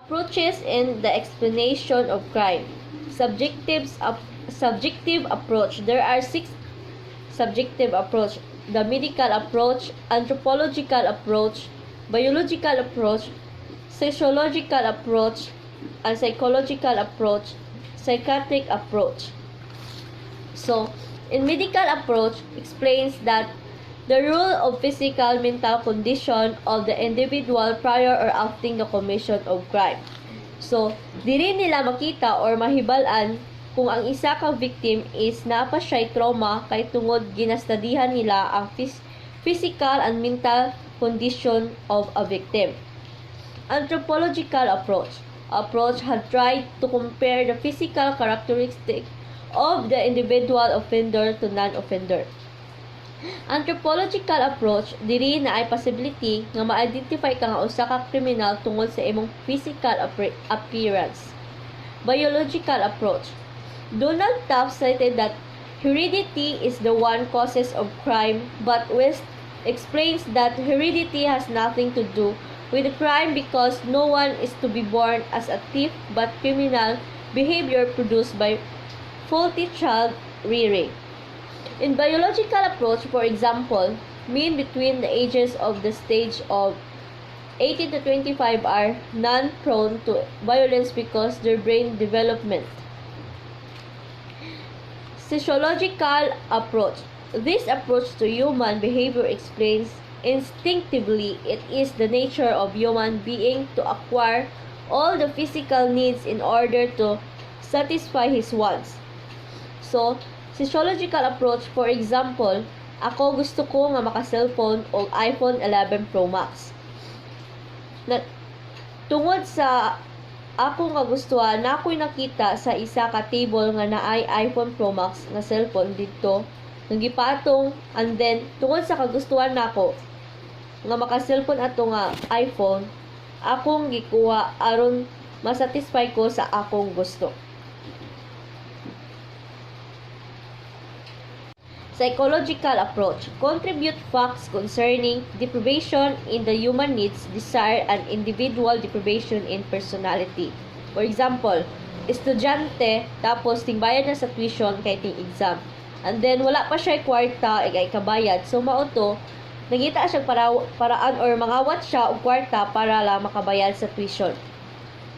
Approaches in the explanation of crime. Subjective approach. There are 6 subjective approach: the medical approach, anthropological approach, biological approach, sociological approach, and psychological approach, psychiatric approach. So, in medical approach, explains that the rule of physical mental condition of the individual prior or after the commission of crime. So, dili nila makita or mahibalan kung ang isa ka victim is napa siya'y trauma kay tungod ginastadihan nila ang physical and mental condition of a victim. Anthropological approach had tried to compare the physical characteristics of the individual offender to non-offender. Anthropological approach, diri na ay possibility nga ma-identify ka nga usa ka kriminal tungod sa imong physical appearance. Biological approach. Donald Taft cited that heredity is the one causes of crime, but West explains that heredity has nothing to do with the crime because no one is to be born as a thief, but criminal behavior produced by faulty child rearing. In biological approach, for example, men between the ages of the stage of 18 to 25 are non-prone to violence because their brain development. Sociological approach. This approach to human behavior explains instinctively it is the nature of human being to acquire all the physical needs in order to satisfy his wants. So, sociological approach, for example, ako gusto ko nga maka-cellphone o iPhone 11 Pro Max. Tungod sa akong kagustuhan, na ako'y nakita sa isa ka table nga naay iPhone Pro Max nga cellphone dito, nga gipatong, and then, tungod sa kagustuhan nako nga maka-cellphone ato nga iPhone, akong gikuha aron masatisfy ko sa akong gusto. Psychological approach. Contribute facts concerning deprivation in the human needs, desire, and individual deprivation in personality. For example, estudyante, tapos tingbayad na sa tuition kay ting exam. And then, wala pa siya kwarta, ay kabayad. So, mauto, nagita siya paraan or mangawat siya og kwarta para lang makabayad sa tuition.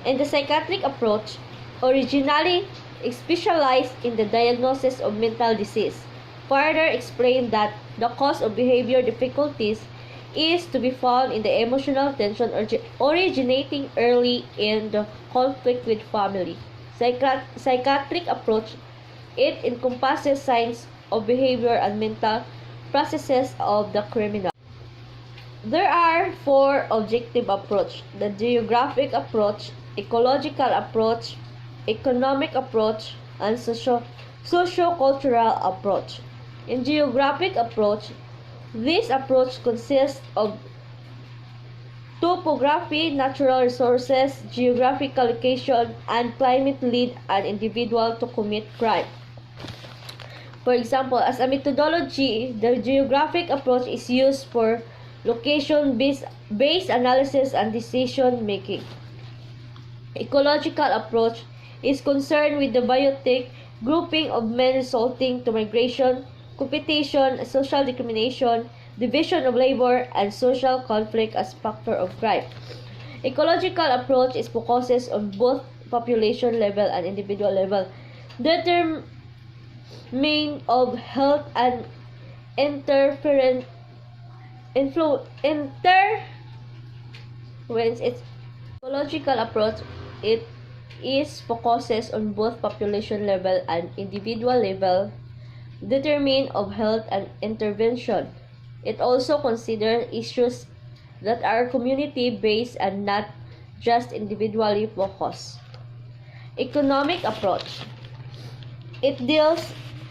In the psychiatric approach, originally specialized in the diagnosis of mental disease, further explained that the cause of behavior difficulties is to be found in the emotional tension originating early in the conflict with family. Psychiatric approach, it encompasses signs of behavior and mental processes of the criminal. There are 4 objective approach: the geographic approach, ecological approach, economic approach, and socio-cultural approach. In geographic approach, this approach consists of topography, natural resources, geographical location, and climate lead an individual to commit crime. For example, as a methodology, the geographic approach is used for location-based analysis and decision-making. Ecological approach is concerned with the biotic grouping of men resulting to migration, competition, social discrimination, division of labor, and social conflict as factor of crime. Ecological approach is focuses on both population level and individual level, determining of health and influence. Its ecological approach, it is focuses on both population level and individual level, determination of health and intervention. It also considers issues that are community-based and not just individually focused. Economic approach. It deals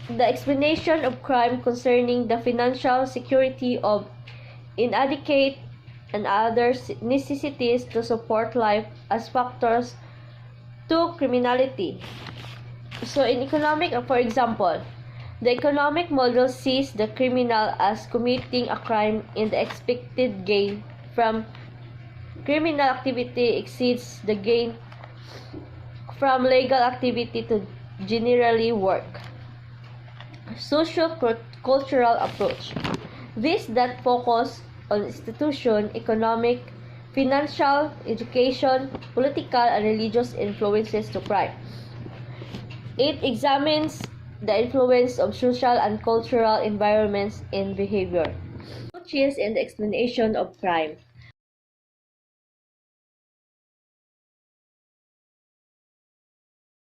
the explanation of crime concerning the financial security of inadequate and other necessities to support life as factors to criminality. So in economic, for example, the economic model sees the criminal as committing a crime in the expected gain from criminal activity exceeds the gain from legal activity to generally work. Socio-cultural approach. This that focus on institution, economic, financial, education, political, and religious influences to crime. It examines the influence of social and cultural environments in behavior. Approaches in the explanation of crime.